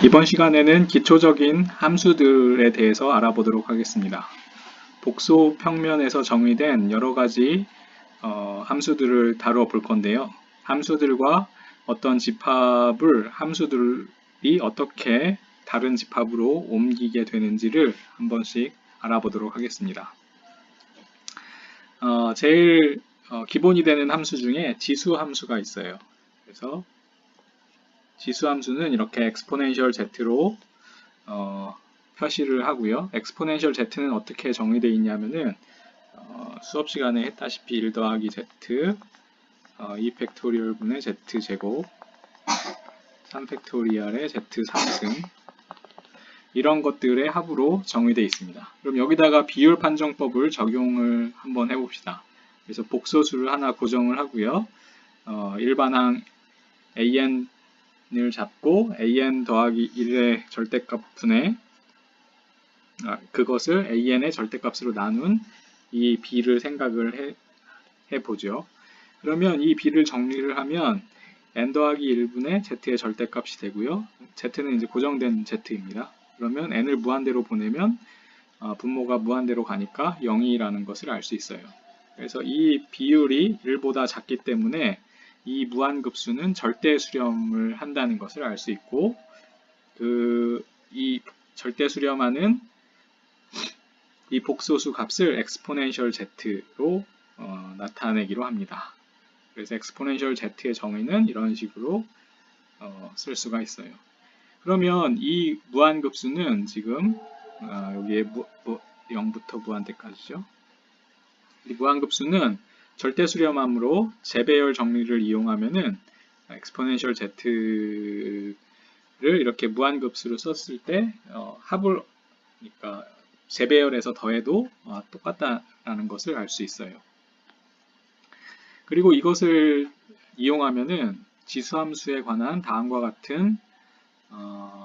이번 시간에는 기초적인 함수들에 대해서 알아보도록 하겠습니다. 복소 평면에서 정의된 여러 가지 함수들을 다루어 볼 건데요. 함수들과 어떤 집합을 함수들이 어떻게 다른 집합으로 옮기게 되는지를 한 번씩 알아보도록 하겠습니다. 제일 기본이 되는 함수 중에 지수 함수가 있어요. 그래서 지수 함수는 이렇게 exponential z로 표시를 하고요. exponential z는 어떻게 정의되어 있냐면은 수업 시간에 했다시피 1 더하기 z 2 팩토리얼 분의 z 제곱 3 팩토리얼의 z 3승 이런 것들의 합으로 정의되어 있습니다. 그럼 여기다가 비율 판정법을 적용을 한번 해봅시다. 그래서 복소수를 하나 고정을 하고요. 일반항 an을 잡고 an 더하기 1의 절대값 분의 그것을 an의 절대값으로 나눈 이 b를 생각을 해보죠. 그러면 이 b를 정리를 하면 n 더하기 1분의 z의 절대값이 되고요. z는 이제 고정된 z입니다. 그러면 n을 무한대로 보내면 분모가 무한대로 가니까 0이라는 것을 알 수 있어요. 그래서 이 비율이 1보다 작기 때문에 이 무한급수는 절대 수렴을 한다는 것을 알 수 있고 이 절대 수렴하는 이 복소수 값을 exponential z로 나타내기로 합니다. 그래서 exponential z의 정의는 이런 식으로 쓸 수가 있어요. 그러면 이 무한급수는 지금 여기에 0부터 무한대까지죠. 이 무한급수는 절대 수렴함으로 재배열 정리를 이용하면은 exponential z를 이렇게 무한급수로 썼을 때 합을 그러니까 재배열에서 더해도 똑같다라는 것을 알 수 있어요. 그리고 이것을 이용하면은 지수함수에 관한 다음과 같은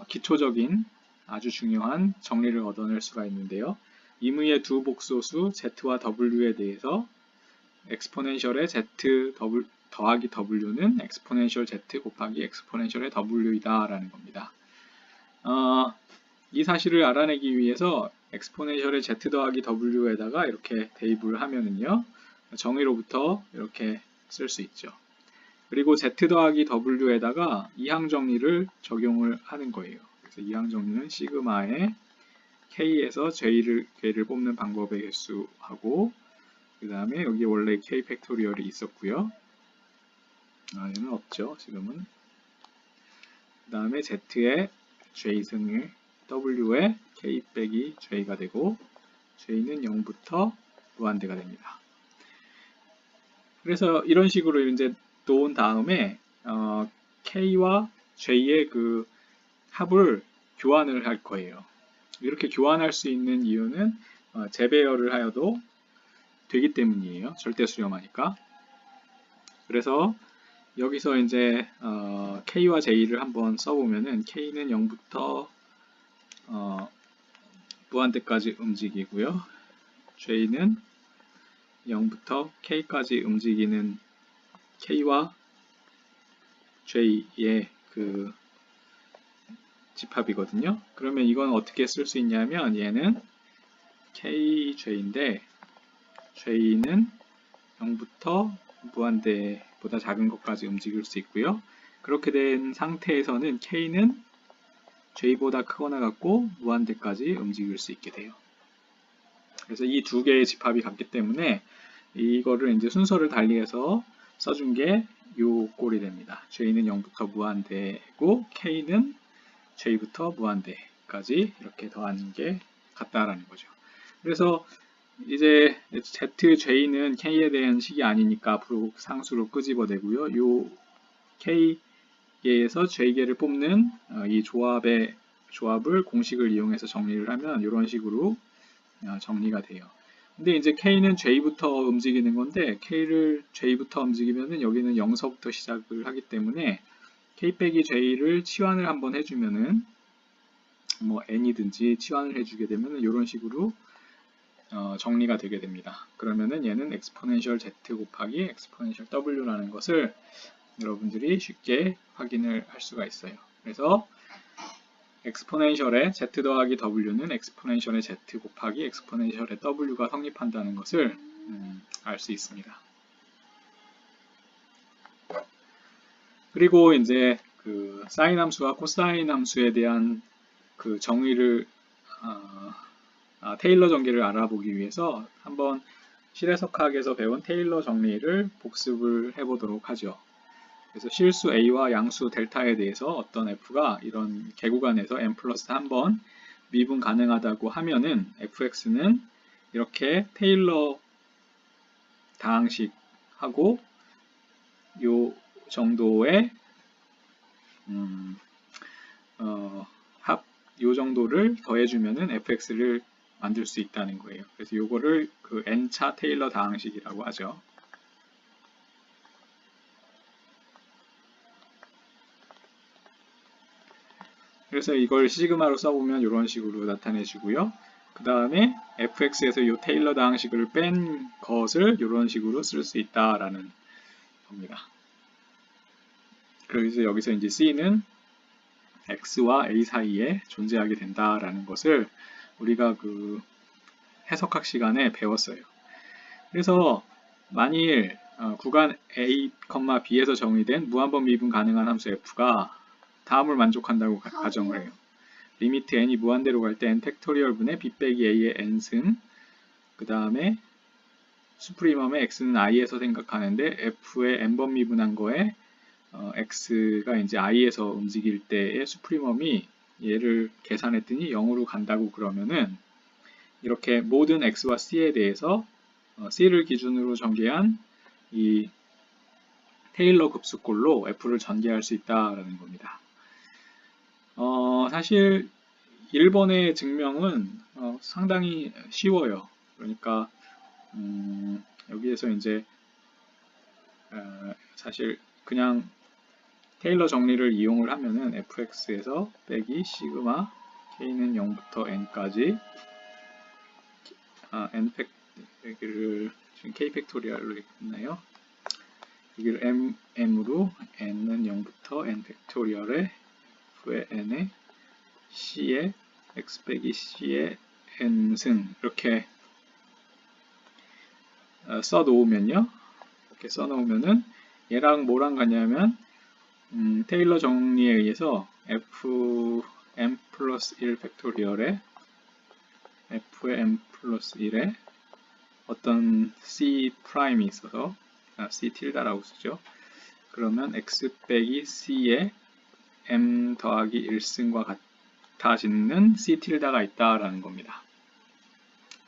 기초적인 아주 중요한 정리를 얻어낼 수가 있는데요. 임의의 두 복소수 z와 w에 대해서 exponential의 z 더하기 w는 exponential z 곱하기 exponential의 w이다 라는 겁니다. 이 사실을 알아내기 위해서 exponential의 z 더하기 w에다가 이렇게 대입을 하면은요, 정의로부터 이렇게 쓸 수 있죠. 그리고 z 더하기 w에다가 이항 정리를 적용을 하는 거예요. 그래서 이항 정리는 시그마의 k에서 j를 뽑는 방법의 개수하고 그 다음에 여기 원래 k 팩토리얼이 있었고요. 얘는 없죠. 지금은. 그 다음에 z의 j승을 w의 k 빼기 j가 되고 j는 0부터 무한대가 됩니다. 그래서 이런 식으로 이제 놓은 다음에 k와 j의 그 합을 교환을 할 거예요. 이렇게 교환할 수 있는 이유는 재배열을 하여도 되기 때문이에요. 절대 수렴하니까. 그래서 여기서 이제 k와 j를 한번 써보면은 k는 0부터 무한대까지 움직이고요. j는 0부터 k까지 움직이는 k와 j의 그 집합이거든요. 그러면 이건 어떻게 쓸 수 있냐면 얘는 kj인데 j는 0부터 무한대보다 작은 것까지 움직일 수 있고요. 그렇게 된 상태에서는 k는 j보다 크거나 같고 무한대까지 움직일 수 있게 돼요. 그래서 이 두 개의 집합이 같기 때문에 이거를 이제 순서를 달리해서 써준 게 요 꼴이 됩니다. j는 0부터 무한대고 k는 j부터 무한대까지 이렇게 더하는 게 같다라는 거죠. 그래서 이제 zj는 k에 대한 식이 아니니까 앞으로 상수로 끄집어내고요. 요 k에서 j계를 뽑는 이 조합을 공식을 이용해서 정리를 하면 이런 식으로 정리가 돼요. 근데 이제 k는 j부터 움직이는 건데 k를 j부터 움직이면은 여기는 0서부터 시작을 하기 때문에 k 빼기 j를 치환을 한번 해주면은 뭐 n이든지 치환을 해주게 되면은 이런 식으로 정리가 되게 됩니다. 그러면은 얘는 exponential z 곱하기 exponential w라는 것을 여러분들이 쉽게 확인을 할 수가 있어요. 그래서 엑스포넨셜의 z 더하기 w는 엑스포넨셜의 z 곱하기 엑스포넨셜의 w가 성립한다는 것을 알 수 있습니다. 그리고 이제 그 사인 함수와 코사인 함수에 대한 그 정의를 테일러 정리를 알아보기 위해서 한번 실해석학에서 배운 테일러 정리를 복습을 해보도록 하죠. 그래서 실수 a와 양수 델타에 대해서 어떤 f가 이런 개구간에서 n 플러스 1번 미분 가능하다고 하면은 fx는 이렇게 테일러 다항식하고 요 정도의 요 정도를 더해주면은 fx를 만들 수 있다는 거예요. 그래서 요거를 그 n차 테일러 다항식이라고 하죠. 그래서 이걸 시그마로 써보면 이런 식으로 나타내주고요. 그 다음에 fx에서 이 테일러 다항식을 뺀 것을 이런 식으로 쓸 수 있다라는 겁니다. 그래서 여기서 이제 c는 x와 a 사이에 존재하게 된다라는 것을 우리가 그 해석학 시간에 배웠어요. 그래서 만일 구간 a, b에서 정의된 무한번 미분 가능한 함수 f가 다음을 만족한다고 가정을 해요. 리미트 n이 무한대로 갈 때 n 팩토리얼 분의 b 빼기 a의 n승, 그 다음에 수프리멈의 x는 i에서 생각하는데 f의 n번 미분한 거에 x가 이제 i에서 움직일 때의 수프리멈이 얘를 계산했더니 0으로 간다고 그러면은 이렇게 모든 x와 c에 대해서 c를 기준으로 전개한 이 테일러 급수꼴로 f를 전개할 수 있다라는 겁니다. 사실 1번의 증명은 상당히 쉬워요. 그러니까 여기에서 이제 사실 그냥 테일러 정리를 이용을 하면은 fx에서 빼기 시그마 k는 0부터 n까지 여기를 지금 k 팩토리얼로 했나요? 여기를 m으로 n은 0부터 n 팩토리얼에 f의 n에 c에 x 빼기 c의 n승 이렇게 써놓으면요. 이렇게 써놓으면은 얘랑 뭐랑 같냐면 테일러 정리에 의해서 fm 플러스 1 팩토리얼에 f의 m 플러스 1에 어떤 c 프라임이 있어서 c 틸다라고 쓰죠. 그러면 x 빼기 c의 m 더하기 1승과 같아지는 c 틸다가 있다라는 겁니다.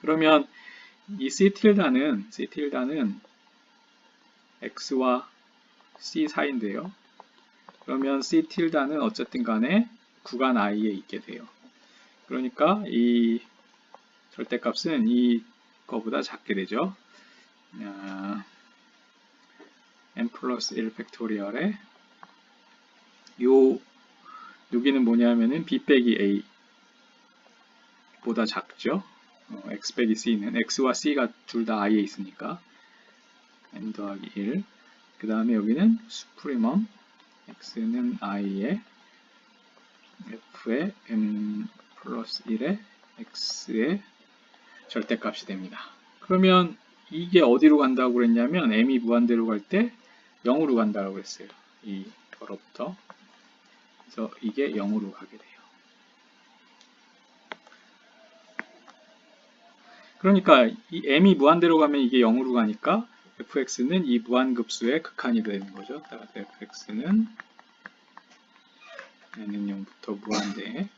그러면 이 c 틸다는 x와 c 사이인데요. 그러면 c 틸다는 어쨌든 간에 구간 i에 있게 돼요. 그러니까 이 절대값은 이거보다 작게 되죠. n 플러스 1 팩토리얼에 여기는 뭐냐면은 b 빼기 a 보다 작죠. x 빼기 c는 x와 c가 둘 다 i에 있으니까 n 더하기 1. 그 다음에 여기는 수프리멈 x는 i에 f의 m 플러스 1에 x의 절대값이 됩니다. 그러면 이게 어디로 간다고 그랬냐면 m이 무한대로 갈 때 0으로 간다고 그랬어요. 이 거로부터. 그래서 이게 0으로 가게 돼요. 그러니까 이 m이 무한대로 가면 이게 0으로 가니까 fx는 이 무한급수의 극한이 되는 거죠. 따라서 fx는 n은 0부터 무한대에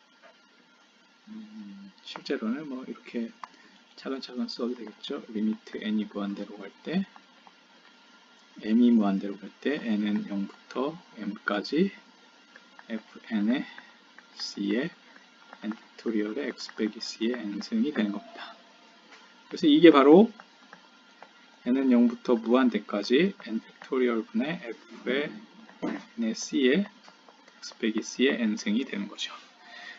실제로는 뭐 이렇게 차근차근 써도 되겠죠. 리미트 n이 무한대로 갈 때 m이 무한대로 갈 때 n은 0부터 m까지 fn의 c의 n 팩토리얼의 x 빼기 c의 n승이 되는 겁니다. 그래서 이게 바로 n은 0부터 무한대까지 n 팩토리얼 분의 f의 n의 c의 x 빼기 c의 n승이 되는 거죠.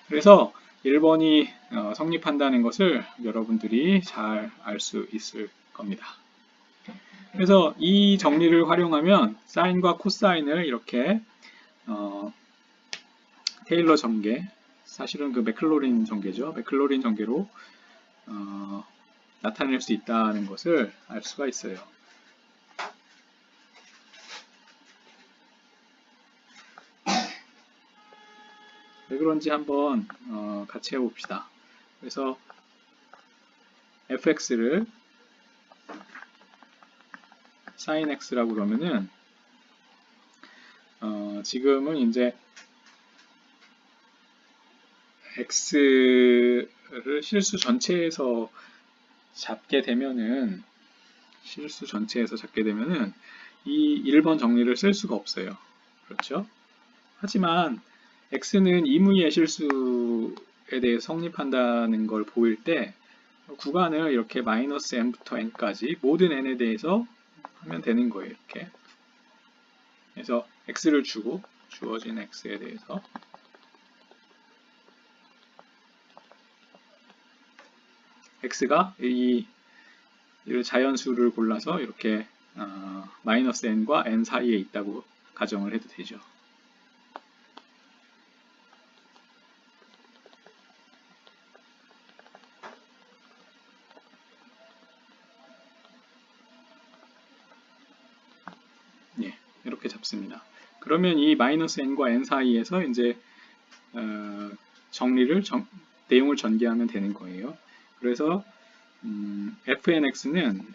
그래서 1번이 성립한다는 것을 여러분들이 잘 알 수 있을 겁니다. 그래서 이 정리를 활용하면 사인과 코사인을 이렇게 테일러 전개, 사실은 그 맥클로린 전개죠. 맥클로린 전개로 나타낼 수 있다는 것을 알 수가 있어요. 왜 그런지 한번 같이 해봅시다. 그래서 fx를 sin x라고 그러면은 지금은 이제 x를 실수 전체에서 잡게 되면은 이 1번 정리를 쓸 수가 없어요. 그렇죠? 하지만 x는 임의의 실수에 대해 성립한다는 걸 보일 때 구간을 이렇게 마이너스 n부터 n까지 모든 n에 대해서 하면 되는 거예요. 이렇게. 그래서 x를 주고 주어진 x에 대해서 x가 이 자연수를 골라서 이렇게 마이너스 n과 n 사이에 있다고 가정을 해도 되죠. 예, 이렇게 잡습니다. 그러면 이 마이너스 n과 n 사이에서 이제 내용을 전개하면 되는 거예요. 그래서 fnx는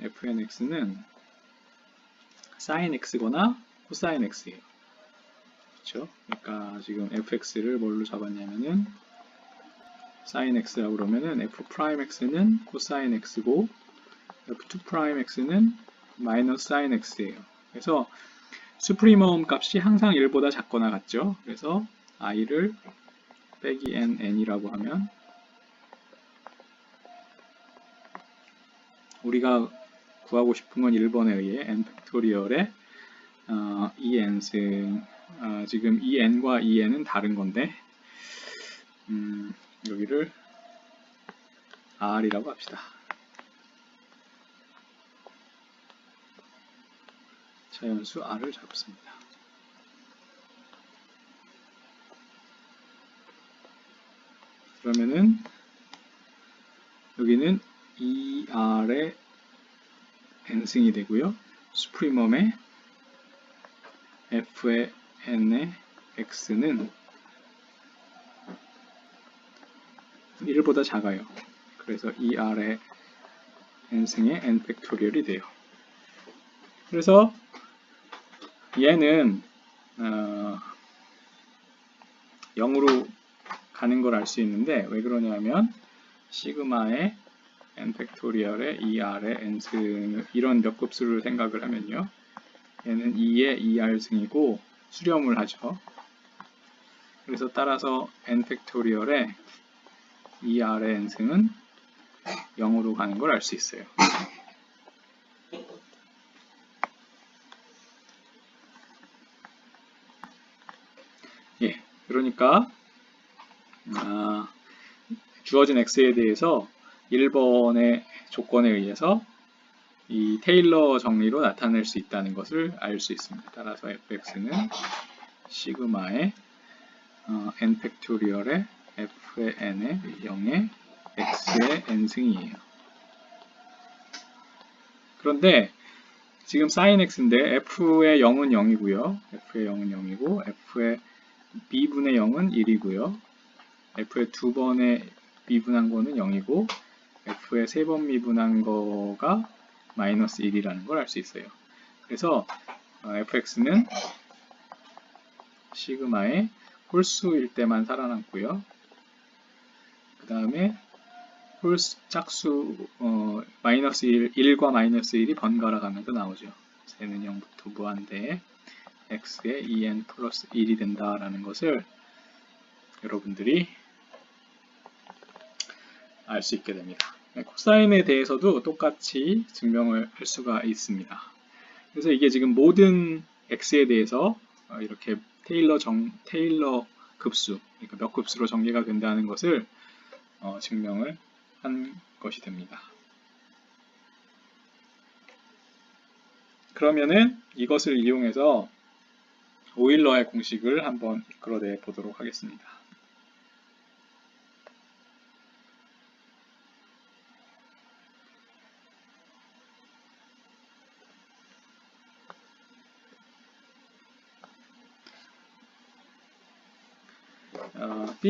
sin x거나 cosine x예요. 그렇죠? 그러니까 지금 fx를 뭘로 잡았냐면은 sin x라고 그러면은 f'x는 cosine x고 f2'x는 마이너스 sin x예요. 그래서 수프리멈 값이 항상 1보다 작거나 같죠? 그래서 i를 빼기 n이라고 하면 우리가 구하고 싶은 건 1번에 의해 n 팩토리얼의 이 n승 지금 이 n과 이 n은 다른 건데 여기를 r이라고 합시다. 자연수 r을 잡습니다. 그러면은 여기는 2r의 n승이 되고요. 수프리멈의 f의 n의 x는 1보다 작아요. 그래서 2r의 n승의 n 팩토리얼이 돼요. 그래서 얘는 0으로 가는 걸 알 수 있는데 왜 그러냐면 시그마의 n 팩토리얼의 2r의 n승 이런 몇 급수를 생각을 하면요. 얘는 2의 2r승이고 수렴을 하죠. 그래서 따라서 n 팩토리얼의 2r의 n승은 0으로 가는 걸 알 수 있어요. 예, 그러니까 주어진 x에 대해서 1번의 조건에 의해서 이 테일러 정리로 나타낼 수 있다는 것을 알 수 있습니다. 따라서 fx는 시그마의 n 팩토리얼의 f의 n의 0의 x의 n승이에요. 그런데 지금 sin x인데 f의 0은 0이고요. f의 0은 0이고 f의 b분의 0은 1이고요. f의 두 번의 미분한 거는 0이고 f의 3번 미분한 거가 마이너스 1이라는 걸 알 수 있어요. 그래서 fx는 시그마의 홀수일 때만 살아남고요. 그 다음에 홀수 짝수 마이너스 1과 마이너스 1이 번갈아 가면서 나오죠. n은 0부터 무한대에 x의 2n 플러스 1이 된다라는 것을 여러분들이 알 수 있게 됩니다. 코사인에 대해서도 똑같이 증명을 할 수가 있습니다. 그래서 이게 지금 모든 x에 대해서 이렇게 테일러 급수, 그러니까 몇 급수로 전개가 된다는 것을 증명을 한 것이 됩니다. 그러면은 이것을 이용해서 오일러의 공식을 한번 이끌어내 보도록 하겠습니다.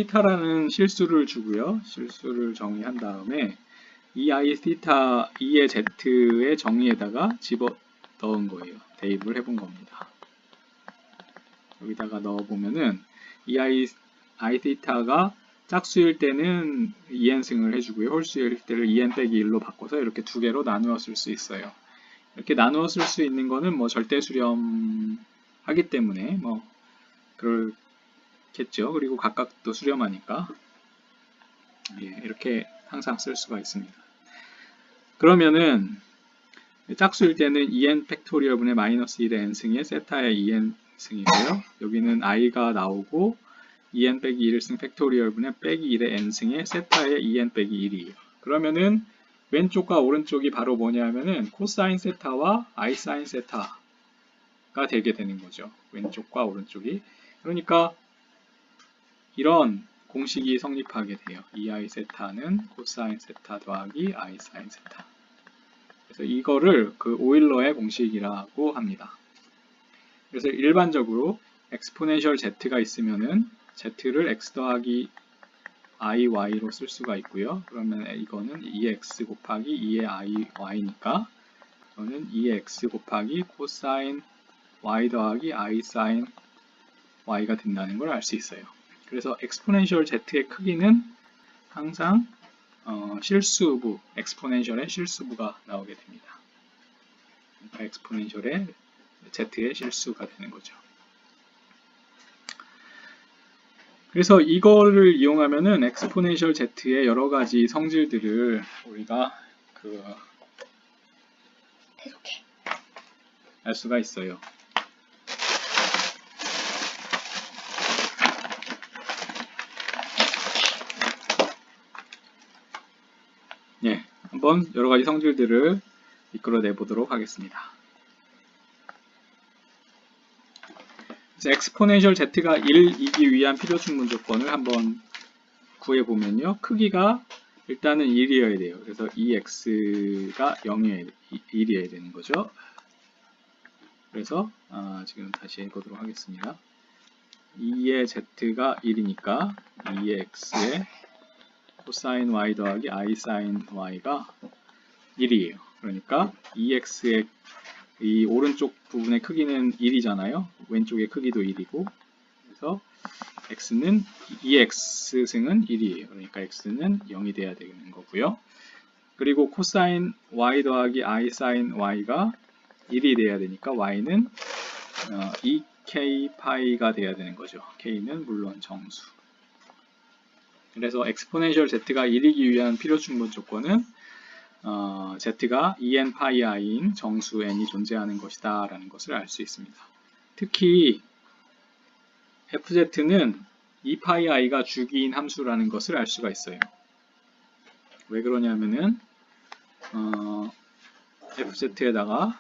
θ라는 실수를 주고요. 실수를 정의한 다음에 이 i θ 2의 z의 정의에다가 집어 넣은 거예요. 대입을 해본 겁니다. 여기다가 넣어보면은 이 i θ가 짝수일 때는 2n승을 해주고요. 홀수일 때를 2n 빼기 1로 바꿔서 이렇게 두 개로 나누어 쓸 수 있어요. 이렇게 나누어 쓸 수 있는 거는 뭐 절대 수렴하기 때문에 뭐 그렇겠죠. 그리고 각각도 수렴하니까 예, 이렇게 항상 쓸 수가 있습니다. 그러면은 짝수일 때는 2n 팩토리얼 분의 마이너스 1의 n승의 세타의 2n승이고요. 여기는 i가 나오고 2n 빼기 1승 팩토리얼 분의 빼기 1의 n승의 세타의 2n 빼기 1이에요. 그러면은 왼쪽과 오른쪽이 바로 뭐냐면은 코사인 세타와 i 사인 세타가 되게 되는 거죠. 왼쪽과 오른쪽이. 그러니까 이런 공식이 성립하게 돼요. 2i 세타는 코사인 세타 더하기 i 사인 세타. 그래서 이거를 그 오일러의 공식이라고 합니다. 그래서 일반적으로 엑스포넨셜 z가 있으면은 z를 x 더하기 iy로 쓸 수가 있고요. 그러면 이거는 2x 곱하기 2의 iy니까 이거는 2x 곱하기 코사인 y 더하기 i 사인 y가 된다는 걸 알 수 있어요. 그래서 엑스포넨셜 z의 크기는 항상 실수부, 엑스포넨셜의 실수부가 나오게 됩니다. 그러니까 엑스포넨셜의 z의 실수가 되는 거죠. 그래서 이거를 이용하면은 엑스포넨셜 z의 여러 가지 성질들을 우리가 알 수가 있어요. 예, 한번 여러 가지 성질들을 이끌어내 보도록 하겠습니다. 엑스포넨셜 z가 1이기 위한 필요충분 조건을 한번 구해보면요. 크기가 일단은 1이어야 돼요. 그래서 2x가 1이어야 되는 거죠. 그래서 지금 다시 해보도록 하겠습니다. 2의 z가 1이니까 2의 x에 코사인 y 더하기 i 사인 y가 1이에요. 그러니까 2x의 이 오른쪽 부분의 크기는 1이잖아요. 왼쪽의 크기도 1이고 그래서 x는 2x승은 1이에요. 그러니까 x는 0이 돼야 되는 거고요. 그리고 코사인 y 더하기 i 사인 y가 1이 돼야 되니까 y는 2k 파이가 돼야 되는 거죠. k는 물론 정수. 그래서 엑스포넨셜 z가 1이기 위한 필요충분 조건은 z가 2n 파이 i인 정수 n이 존재하는 것이다 라는 것을 알 수 있습니다. 특히 fz는 2파이 i가 주기인 함수라는 것을 알 수가 있어요. 왜 그러냐면은 fz에다가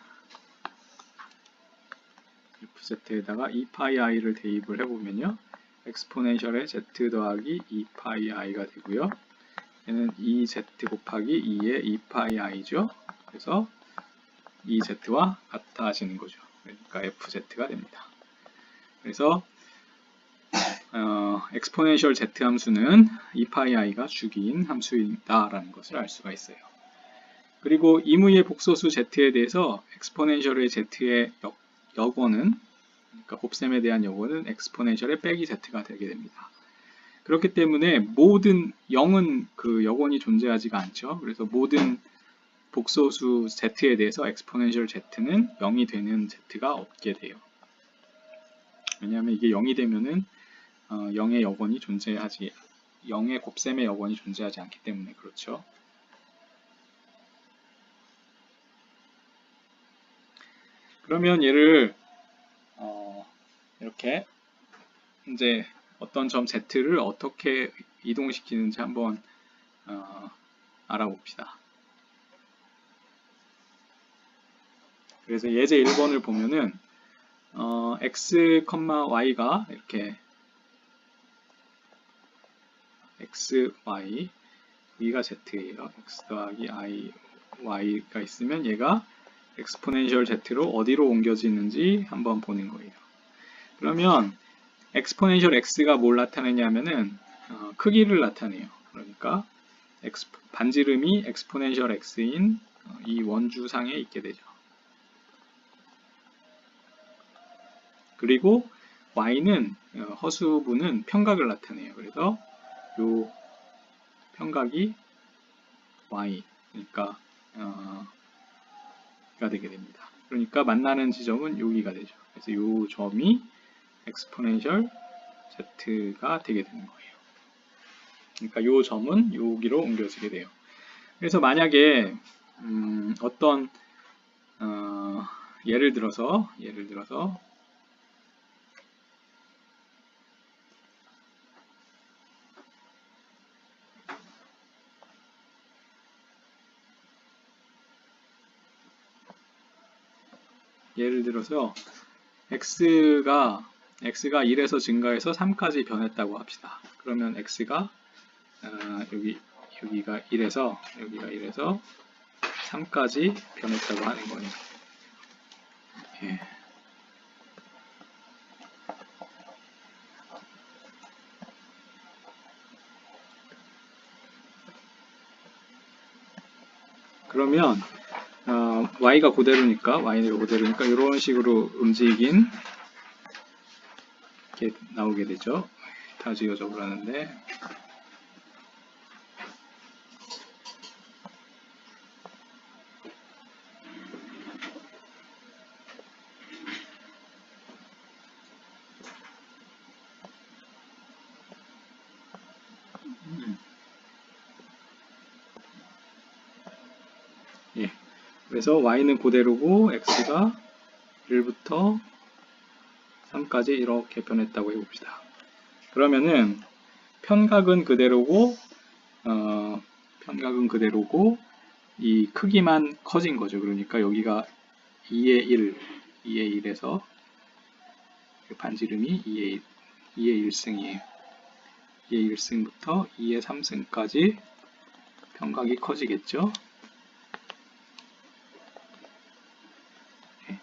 2파이 i를 대입을 해보면요. 엑스포넨셜의 z 더하기 2파이 i가 되고요. 얘는 2z 곱하기 2의 2파이 i죠. 그래서 2z와 같아지는 거죠. 그러니까 fz가 됩니다. 그래서 엑스포넨셜 z 함수는 2파이 i가 주기인 함수이다 라는 것을 알 수가 있어요. 그리고 임의의 복소수 z에 대해서 엑스포넨셜의 z의 역원은 그러니까 곱셈에 대한 역원은 엑스포넨셜의 빼기 z가 되게 됩니다. 그렇기 때문에 모든 0은 그 역원이 존재하지가 않죠. 그래서 모든 복소수 z에 대해서 엑스포넨셜 z는 0이 되는 z가 없게 돼요. 왜냐하면 이게 0이 되면은 0의 역원이 0의 곱셈의 역원이 존재하지 않기 때문에 그렇죠. 그러면 얘를 이렇게 이제 어떤 점 z를 어떻게 이동시키는지 한번 알아봅시다. 그래서 예제 1번을 보면은 x, y가 이렇게 x, y, y가 z예요. x 더하기 i, y가 있으면 얘가 엑스포넨셜 z로 어디로 옮겨지는지 한번 보는 거예요. 그러면 exponential x가 뭘 나타내냐면은 크기를 나타내요. 그러니까 반지름이 exponential x인 이 원주상에 있게 되죠. 그리고 y는 허수부는 평각을 나타내요. 그래서 요 평각이 y, 그러니까 가 되게 됩니다. 그러니까 만나는 지점은 여기가 되죠. 그래서 요 점이 exponential z가 되게 되는 거예요. 그러니까 요 점은 여기로 옮겨지게 돼요. 그래서 만약에 어떤 예를 들어서 x가 1에서 증가해서 3까지 변했다고 합시다. 그러면 x가 여기가 1에서 3까지 변했다고 하는 거예요. 예. 그러면 y가 그대로니까 이런 식으로 움직인 이렇게 나오게 되죠. 다 지워져 버렸는데 예. 그래서 y는 그대로고 x가 1부터 3까지 이렇게 변했다고 해봅시다. 그러면은 편각은 그대로고 이 크기만 커진 거죠. 그러니까 여기가 2의 1에서 반지름이 2의 1승이에요. 2의 1승부터 2의 3승까지 편각이 커지겠죠. 네.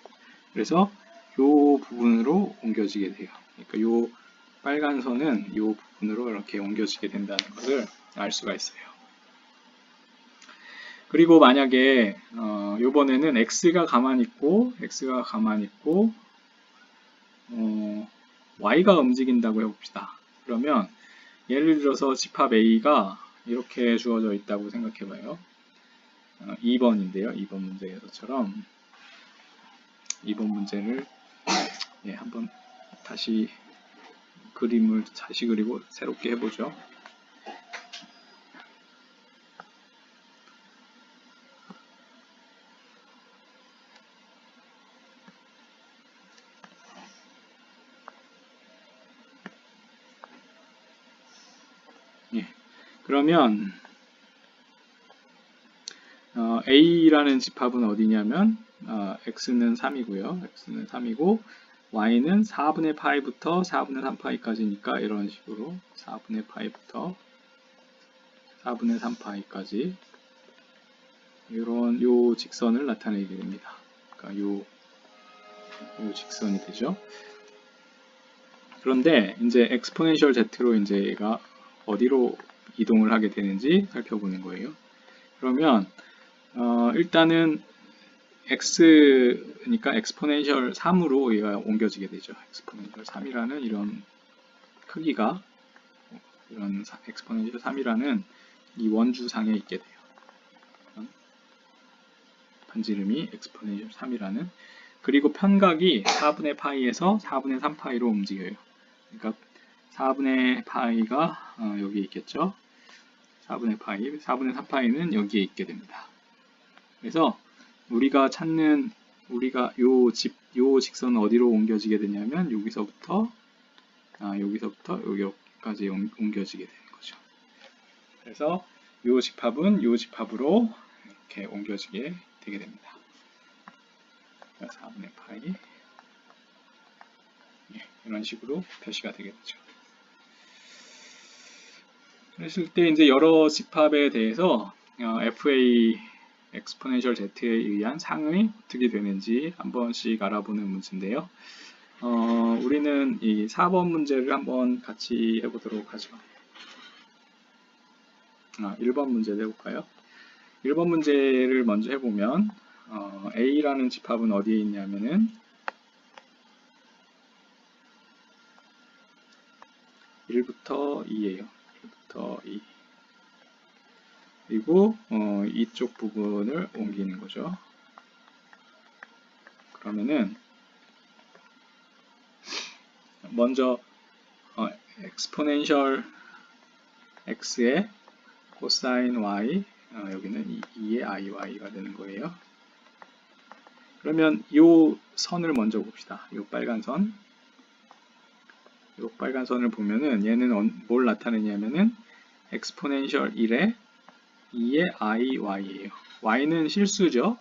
그래서 요 부분으로 옮겨지게 돼요. 그러니까 요 빨간 선은 요 부분으로 이렇게 옮겨지게 된다는 것을 알 수가 있어요. 그리고 만약에 요번에는 x가 가만히 있고 y가 움직인다고 해봅시다. 그러면 예를 들어서 집합 a가 이렇게 주어져 있다고 생각해봐요. 2번인데요. 2번 문제에서처럼 2번 문제를 한번 다시 그림을 다시 그리고 새롭게 해보죠. 그러면 A라는 집합은 어디냐면 x는 3이고요. x는 3이고 y는 4분의 파이부터 4분의 3파이까지니까 이런 식으로 4분의 파이부터 4분의 3파이까지 이런 요 직선을 나타내게 됩니다. 그러니까 요 직선이 되죠. 그런데 이제 exponential z로 이제 얘가 어디로 이동을 하게 되는지 살펴보는 거예요. 그러면 일단은 x니까 exponential 3으로 얘가 옮겨지게 되죠. exponential 3이라는 이런 크기가 이런 exponential 3이라는 이 원주상에 있게 돼요. 반지름이 exponential 3이라는 그리고 편각이 4분의 파이에서 4분의 3파이로 움직여요. 그러니까 4분의 파이가 여기 있겠죠. 4분의 파이, 4분의 3파이는 여기에 있게 됩니다. 그래서 우리가 찾는 요 직선은 어디로 옮겨지게 되냐면 여기서부터 여기까지 옮겨지게 되는 거죠. 그래서 요 집합은 요 집합으로 이렇게 옮겨지게 되게 됩니다. 4분의 파이 이런 식으로 표시가 되게 되죠. 그랬을 때 이제 여러 집합에 대해서 FA exponential z에 의한 상이 어떻게 되는지 한 번씩 알아보는 문제인데요. 우리는 이 4번 문제를 한번 같이 해보도록 하죠. 1번 문제 해볼까요? 1번 문제를 먼저 해보면 A라는 집합은 어디에 있냐면은 1부터 2예요. 1부터 2. 그리고 이쪽 부분을 옮기는 거죠. 그러면은 먼저 exponential x의 cosine y 여기는 2의 iy가 되는 거예요. 그러면 이 선을 먼저 봅시다. 이 빨간 선. 이 빨간 선을 보면은 얘는 뭘 나타내냐면은 exponential 1의 2의 iy예요. y는 실수죠.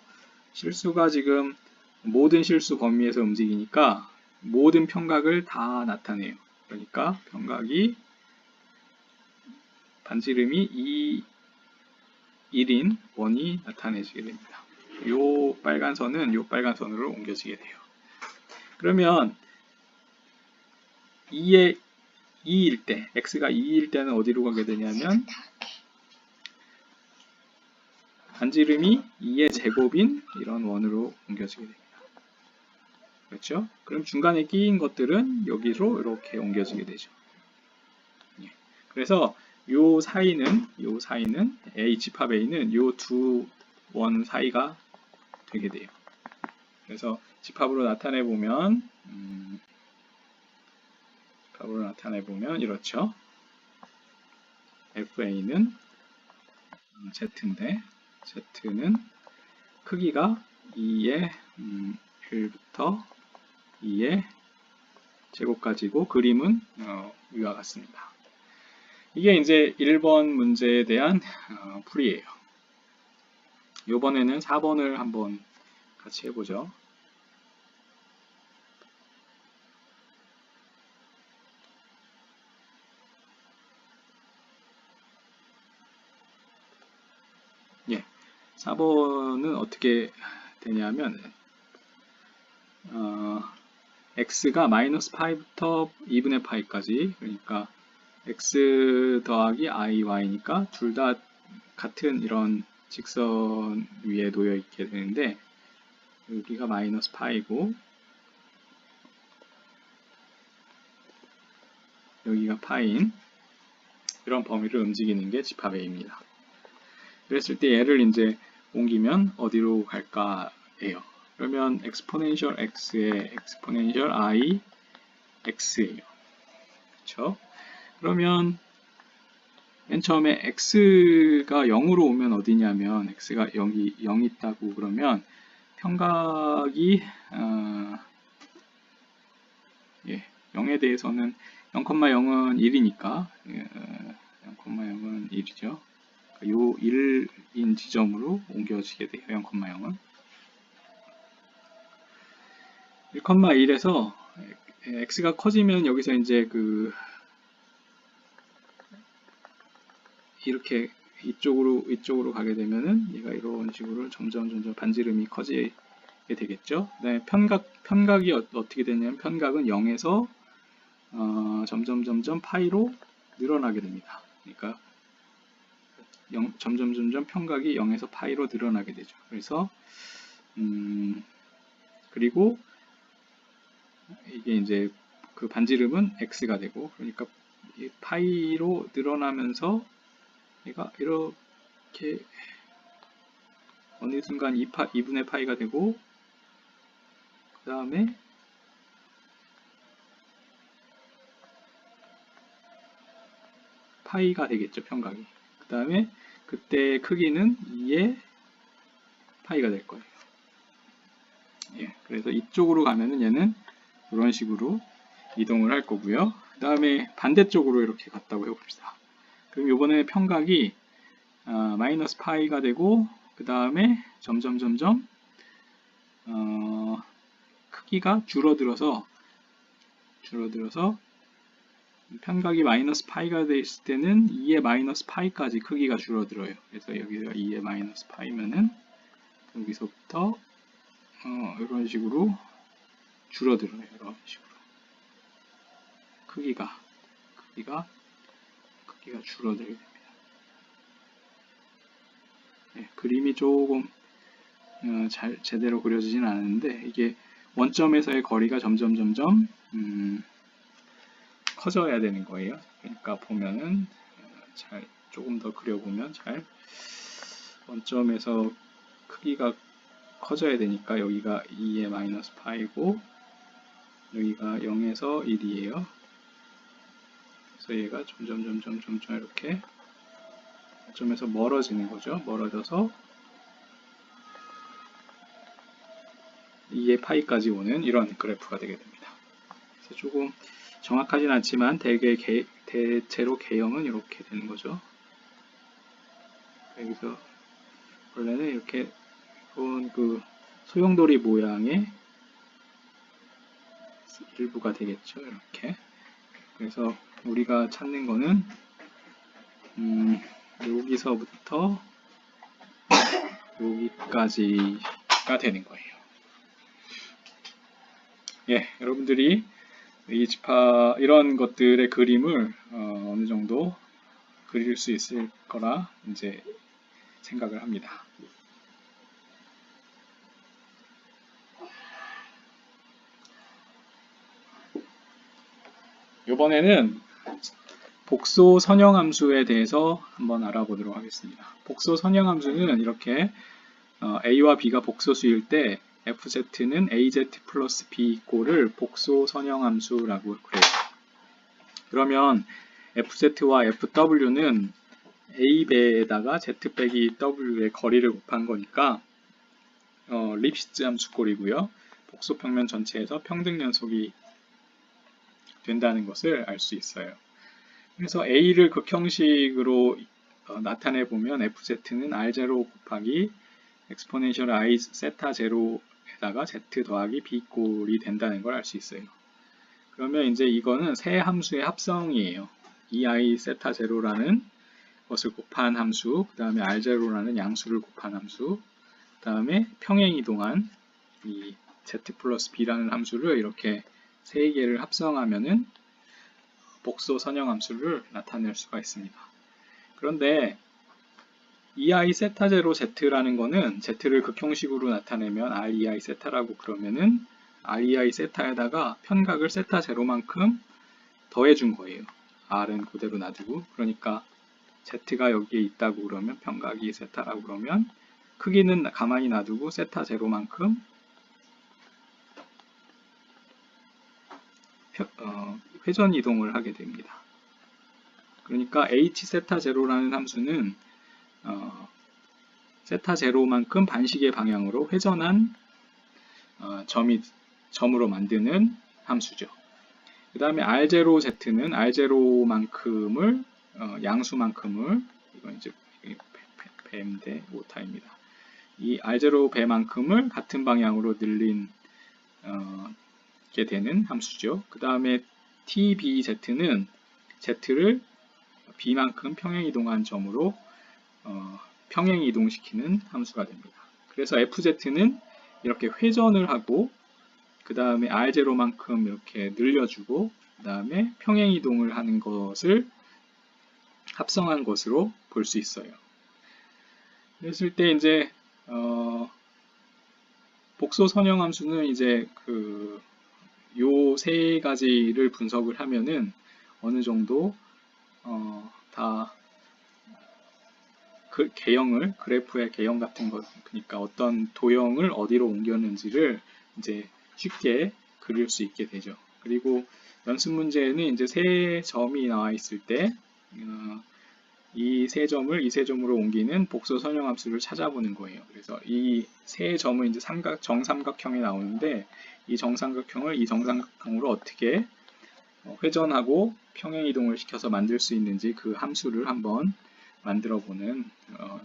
실수가 지금 모든 실수 범위에서 움직이니까 모든 평각을 다 나타내요. 그러니까 평각이 반지름이 1인 원이 나타내지게 됩니다. 요 빨간 선은 요 빨간 선으로 옮겨지게 돼요. 그러면 2일 때, x가 2일 때는 어디로 가게 되냐면 반지름이 2의 제곱인 이런 원으로 옮겨지게 됩니다. 그렇죠? 그럼 중간에 끼인 것들은 여기로 이렇게 옮겨지게 되죠. 그래서 요 사이는 A 집합 A는 요 두 원 사이가 되게 돼요. 그래서 집합으로 나타내 보면 이렇죠. FA는 Z인데 Z는 크기가 2의 1부터 2의 제곱까지고 그림은 위와 같습니다. 이게 이제 1번 문제에 대한 풀이에요. 이번에는 4번을 한번 같이 해보죠. 예, 4번은 어떻게 되냐면 x가 마이너스 파이부터 2분의 파이까지, 그러니까 x 더하기 iy니까 둘 다 같은 이런 직선 위에 놓여 있게 되는데 여기가 마이너스 파이고 여기가 파인 이런 범위를 움직이는 게 집합 A입니다. 그랬을 때 얘를 이제 옮기면 어디로 갈까예요. 그러면 exponential x의 exponential I x예요. 그렇죠? 그러면 맨 처음에 x가 0으로 오면 어디냐면 x가 0 있다고 그러면 평각이 0에 대해서는 0,0은 1이니까 0,0은 1이죠. 요 1인 지점으로 옮겨지게 돼요. 0,0은 1,1에서 x가 커지면 여기서 이제 이렇게 이쪽으로 가게 되면은 얘가 이런 식으로 점점 반지름이 커지게 되겠죠. 그다음에 편각이 어떻게 되냐면 편각은 0에서 점점 파이로 늘어나게 됩니다. 그러니까 점점 편각이 0에서 파이로 늘어나게 되죠. 그래서 그리고 이게 이제 그 반지름은 x가 되고 그러니까 파이로 늘어나면서 얘가 이렇게 어느 순간 2분의 파이가 되고 그 다음에 파이가 되겠죠, 편각이. 그 다음에 그때 크기는 2의 파이가 될 거예요. 예, 그래서 이쪽으로 가면은 얘는 이런 식으로 이동을 할 거고요. 그 다음에 반대쪽으로 이렇게 갔다고 해봅시다. 그럼 이번에 편각이 마이너스 파이가 되고 그 다음에 점점 크기가 줄어들어서 편각이 마이너스 파이가 됐을 때는 2의 마이너스 파이까지 크기가 줄어들어요. 그래서 여기가 2의 마이너스 파이면은 여기서부터 이런 식으로 줄어들어요. 이런 식으로. 크기가 줄어들게 됩니다. 네, 그림이 조금 제대로 그려지진 않았는데 이게 원점에서의 거리가 점점 커져야 되는 거예요. 그러니까 보면은 잘 조금 더 그려보면 잘 원점에서 크기가 커져야 되니까 여기가 2의 마이너스 파이고 여기가 0에서 1이에요. 그래서 얘가 점점 이렇게 원점에서 멀어지는 거죠. 멀어져서 2의 파이까지 오는 이런 그래프가 되게 됩니다. 그래서 조금 정확하진 않지만 대체로 개형은 이렇게 되는 거죠. 여기서 원래는 이렇게 그 소용돌이 모양의 일부가 되겠죠. 이렇게. 그래서 우리가 찾는 거는 여기서부터 여기까지가 되는 거예요. 예, 여러분들이 이런 것들의 그림을 어느 정도 그릴 수 있을 거라 이제 생각을 합니다. 이번에는 복소 선형함수에 대해서 한번 알아보도록 하겠습니다. 복소 선형함수는 이렇게 a와 b가 복소수일 때 fz는 az 플러스 b 꼴을 복소 선형함수라고 그래요. 그러면 fz와 fw는 a 배에다가 z 빼기 w의 거리를 곱한 거니까 립시츠 함수 꼴이고요. 복소 평면 전체에서 평등 연속이 된다는 것을 알 수 있어요. 그래서 a를 극형식으로 나타내 보면 fz는 r0 곱하기 exponential i 세타 제로에다가 z 더하기 b 꼴이 된다는 걸 알 수 있어요. 그러면 이제 이거는 세 함수의 합성이에요. 이 i 세타 제로라는 것을 곱한 함수, 그 다음에 r0라는 양수를 곱한 함수, 그 다음에 평행 이동한 이 z 플러스 b라는 함수를 이렇게 세 개를 합성하면은 복소 선형 함수를 나타낼 수가 있습니다. 그런데 ei 세타 제로 z라는 거는 z를 극형식으로 나타내면 rei 세타라고 그러면은 rei 세타에다가 편각을 세타 제로만큼 더해준 거예요. r은 그대로 놔두고, 그러니까 z가 여기에 있다고 그러면 편각이 세타라고 그러면 크기는 가만히 놔두고 세타 제로만큼 회전 이동을 하게 됩니다. 그러니까 h 세타 제로라는 함수는 세타 제로만큼 반시계 방향으로 회전한 점으로 만드는 함수죠. 그 다음에 r0z는 r0만큼을 양수만큼을 이건 이제 배인데 오타입니다. 이 r0 배만큼을 같은 방향으로 늘린 게 되는 함수죠. 그 다음에 tbz는 z를 b만큼 평행 이동한 점으로 평행 이동시키는 함수가 됩니다. 그래서 fz는 이렇게 회전을 하고 그 다음에 r0만큼 이렇게 늘려주고 그 다음에 평행 이동을 하는 것을 합성한 것으로 볼 수 있어요. 그랬을 때 이제 복소 선형 함수는 이제 요 세 가지를 분석을 하면은 어느 정도 다 개형을 그래프의 개형 같은 것, 그러니까 어떤 도형을 어디로 옮겼는지를 이제 쉽게 그릴 수 있게 되죠. 그리고 연습 문제에는 이제 세 점이 나와 있을 때 이 세 점을 이 세 점으로 옮기는 복소 선형 함수를 찾아보는 거예요. 그래서 이 세 점은 이제 정삼각형이 나오는데 이 정삼각형을 이 정삼각형으로 어떻게 회전하고 평행 이동을 시켜서 만들 수 있는지 그 함수를 한번 만들어 보는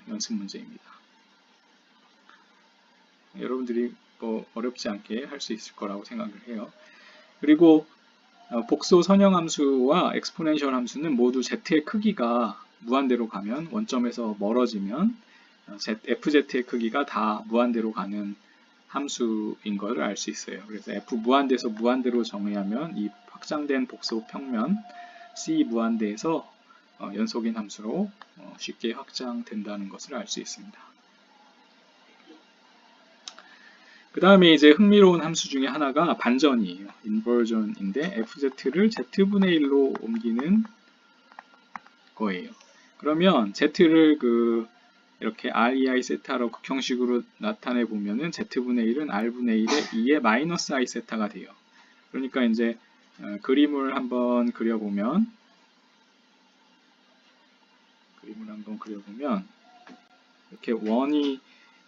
연습 문제입니다. 여러분들이 뭐 어렵지 않게 할 수 있을 거라고 생각을 해요. 그리고 복소 선형 함수와 엑스포넨셜 함수는 모두 z의 크기가 무한대로 가면 원점에서 멀어지면 fz의 크기가 다 무한대로 가는 함수인 것을 알 수 있어요. 그래서 f 무한대에서 무한대로 정의하면 이 확장된 복소 평면 C 무한대에서 연속인 함수로 쉽게 확장된다는 것을 알 수 있습니다. 그 다음에 이제 흥미로운 함수 중에 하나가 반전이에요. 인버전인데 fz를 z분의 1로 옮기는 거예요. 그러면 z를 이렇게 rei 세타로 극형식으로 나타내 보면은 z분의 1은 r분의 1에 2의 마이너스 i 세타가 돼요. 그러니까 이제 그림을 한번 그려보면 이렇게 원이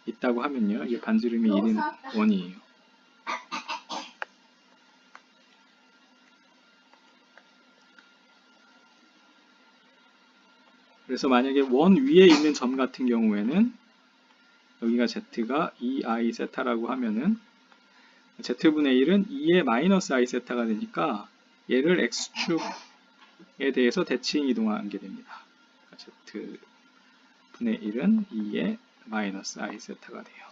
있다고 하면요. 이게 반지름이 1인 원이에요. 그래서 만약에 원 위에 있는 점 같은 경우에는 여기가 z가 2i 세타라고 하면은 z분의 1은 2의 마이너스 i 세타가 되니까 얘를 x축에 대해서 대칭 이동하게 됩니다. z분의 1은 2의 마이너스 i 세타가 돼요.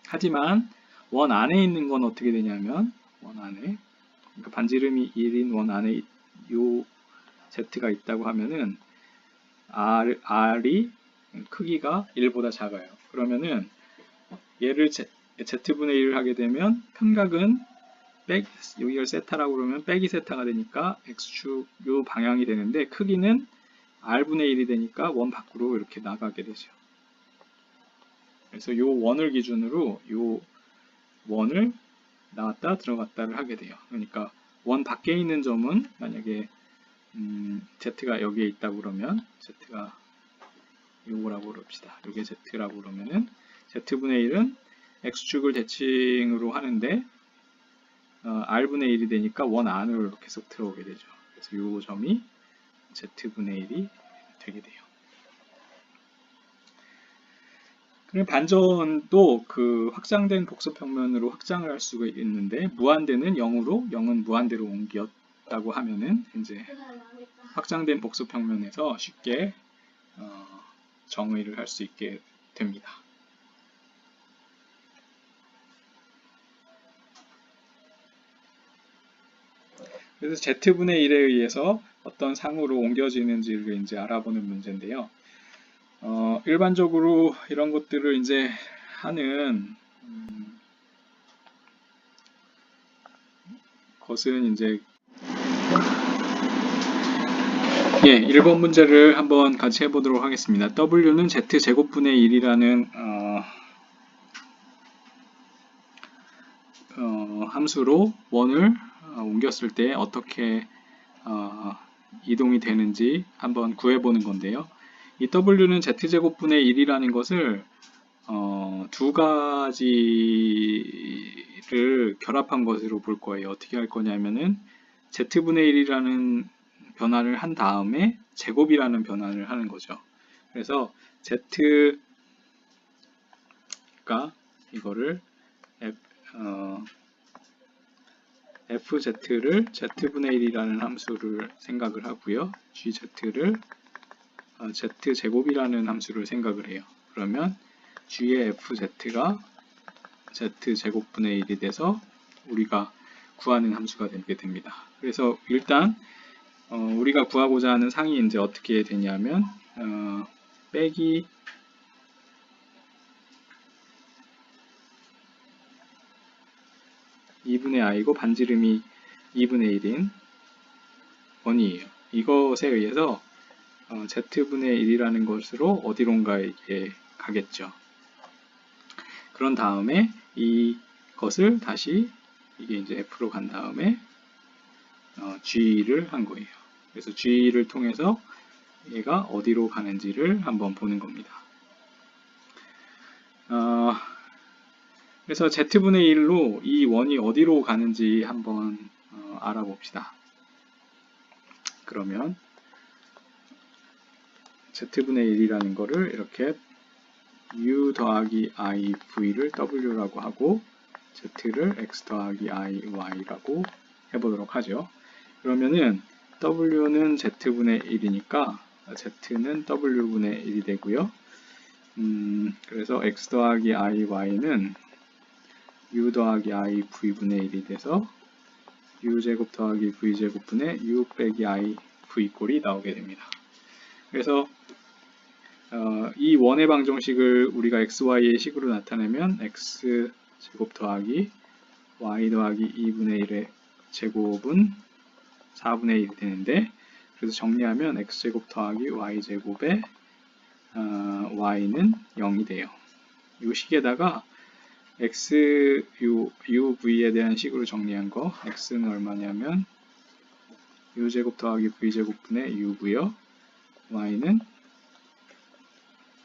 하지만 원 안에 있는 건 어떻게 되냐면 원 안에 그러니까 반지름이 1인 원 안에 요 z가 있다고 하면은 r이 크기가 1보다 작아요. 그러면은 얘를 z분의 1을 하게 되면 편각은 여기가 세타라고 그러면 빼기 세타가 되니까 x축 요 방향이 되는데 크기는 r분의 1이 되니까 원 밖으로 이렇게 나가게 되죠. 그래서 요 원을 기준으로 요 원을 나왔다 들어갔다를 하게 돼요. 그러니까 원 밖에 있는 점은 만약에 z가 여기에 있다고 그러면 z가 요거라고 그럽시다. 요게 z라고 그러면은 z분의 1은 x축을 대칭으로 하는데 r분의 1이 되니까 원 안으로 계속 들어오게 되죠. 그래서 요 점이 z분의 1이 되게 돼요. 그럼 반전도 확장된 복소평면으로 확장을 할 수가 있는데 무한대는 0으로 0은 무한대로 옮겼다고 하면은 이제 확장된 복소평면에서 쉽게 정의를 할 수 있게 됩니다. 그래서 z분의 1에 의해서 어떤 상으로 옮겨지는지를 이제 알아보는 문제인데요. 일반적으로 이런 것들을 이제 하는 것은 이제 1번 문제를 한번 같이 해보도록 하겠습니다. W는 z제곱분의 1이라는 함수로 원을 옮겼을 때 어떻게 이동이 되는지 한번 구해보는 건데요. 이 W는 z제곱분의 1이라는 것을 두 가지를 결합한 것으로 볼 거예요. 어떻게 할 거냐면은 z분의 1이라는 변화를 한 다음에 제곱이라는 변화를 하는 거죠. 그래서 z가 이거를 fz를 z분의 1이라는 함수를 생각을 하고요. gz를 z제곱이라는 함수를 생각을 해요. 그러면 g의 fz가 z제곱분의 1이 돼서 우리가 구하는 함수가 되게 됩니다. 그래서 일단 우리가 구하고자 하는 상이 이제 어떻게 되냐면 빼기 2분의 i고 반지름이 2분의 1인 원이에요. 이것에 의해서 z분의 1이라는 것으로 어디론가에 가겠죠. 그런 다음에 이것을 다시 이게 이제 f로 간 다음에 g를 한 거예요. 그래서 g를 통해서 얘가 어디로 가는지를 한번 보는 겁니다. 그래서 z분의 1로 이 원이 어디로 가는지 한번 알아봅시다. 그러면 z분의 1이라는 거를 이렇게 u 더하기 iv를 w라고 하고 z를 x 더하기 iy라고 해보도록 하죠. 그러면은 w는 z분의 1이니까 z는 w분의 1이 되고요. 그래서 x 더하기 iy는 u 더하기 iv분의 1이 돼서 u제곱 더하기 v제곱분의 u 빼기 i v 꼴이 나오게 됩니다. 그래서 이 원의 방정식을 우리가 xy의 식으로 나타내면 x제곱 더하기 y 더하기 2분의 1의 제곱은 4분의 1이 되는데, 그래서 정리하면 x제곱 더하기 y제곱에 y는 0이 돼요. 이 식에다가 x, uv에 대한 식으로 정리한 거, x는 얼마냐면 u제곱 더하기 v제곱분의 u고요. y는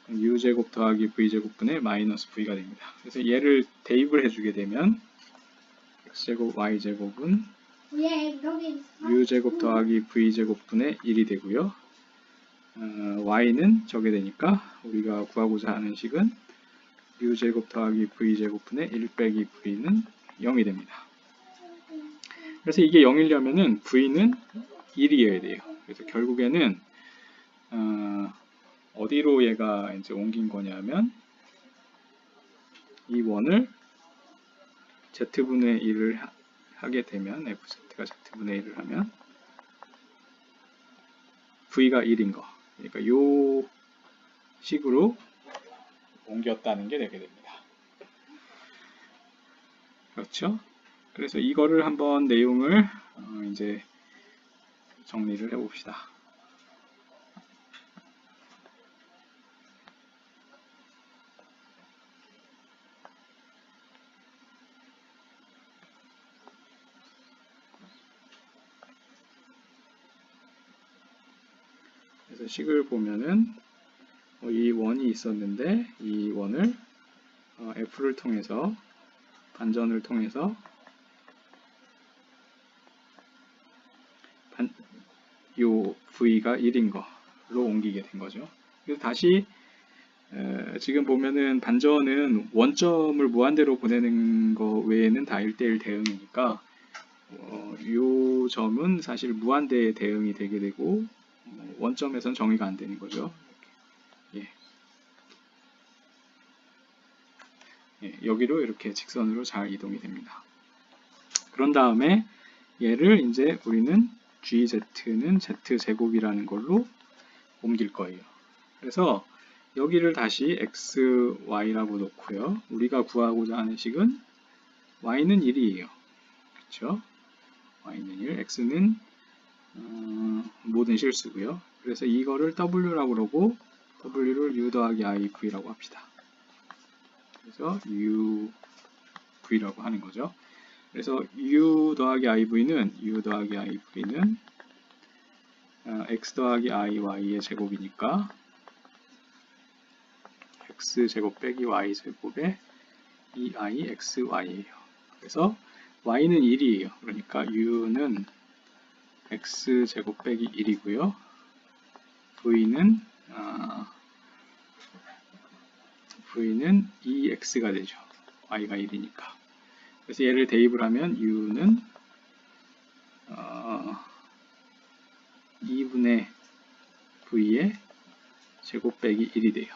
u제곱 더하기 v제곱분의 마이너스 v가 됩니다. 그래서 얘를 대입을 해주게 되면 x제곱 y제곱은 u제곱 더하기 v제곱분의 1이 되고요. y는 저게 되니까 우리가 구하고자 하는 식은 u제곱 더하기 v제곱분의 1 빼기 v는 0이 됩니다. 그래서 이게 0이려면은 v는 1이어야 돼요. 그래서 결국에는 어디로 얘가 이제 옮긴 거냐면 이 원을 z분의 1을 하게 되면 fz가 z분의 1을 하면 v가 1인 거, 그러니까 요 식으로 옮겼다는 게 되게 됩니다. 그렇죠? 그래서 이거를 한번 내용을 이제 정리를 해봅시다. 그래서 식을 보면은 이 원이 있었는데 이 원을 f를 통해서 반전을 통해서 요 v가 1인 거로 옮기게 된 거죠. 그래서 다시 지금 보면은 반전은 원점을 무한대로 보내는 거 외에는 다 1대1 대응이니까 요 점은 사실 무한대 대응이 되게 되고 원점에선 정의가 안 되는 거죠. 예. 예, 여기로 이렇게 직선으로 잘 이동이 됩니다. 그런 다음에 얘를 이제 우리는 GZ는 Z제곱이라는 걸로 옮길 거예요. 그래서 여기를 다시 XY라고 놓고요. 우리가 구하고자 하는 식은 Y는 1이에요. 그렇죠? Y는 1, X는 모든 실수고요. 그래서 이거를 W라고 그러고 W를 U 더하기 IV라고 합시다. 그래서 UV라고 하는 거죠. 그래서 U 더하기 IV는 X 더하기 IY의 제곱이니까 X제곱 빼기 Y제곱에 2IXY예요. 그래서 Y는 1이에요. 그러니까 U는 X제곱 빼기 1이고요. V는 2X가 되죠. Y가 1이니까. 그래서 얘를 대입을 하면 U는 2분의 V의 제곱 빼기 1이 돼요.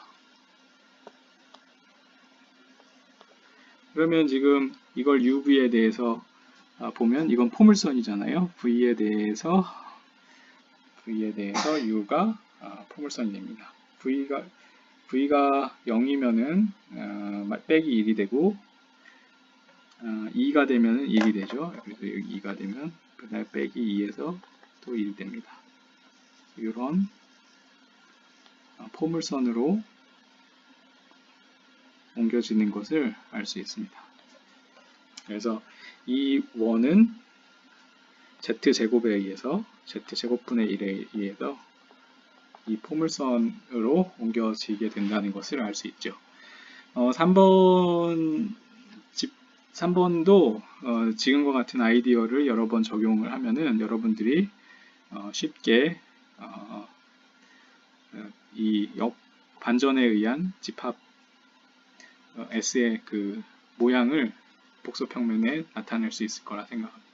그러면 지금 이걸 UV에 대해서 보면 이건 포물선이잖아요. V에 대해서 U가 포물선이 됩니다. V가 0이면은 빼기 1이 되고 2가 되면은 1이 되죠. 그래서 여기 2가 되면 그 다음에 빼기 2에서 또 1이 됩니다. 이런 포물선으로 옮겨지는 것을 알 수 있습니다. 그래서 이 원은 Z제곱에 의해서 Z제곱분의 1에 의해서 이 포물선으로 옮겨지게 된다는 것을 알 수 있죠. 3번도 지금과 같은 아이디어를 여러 번 적용을 하면은 여러분들이 쉽게 이 반전에 의한 집합 S의 그 모양을 복소평면에 나타낼 수 있을 거라 생각합니다.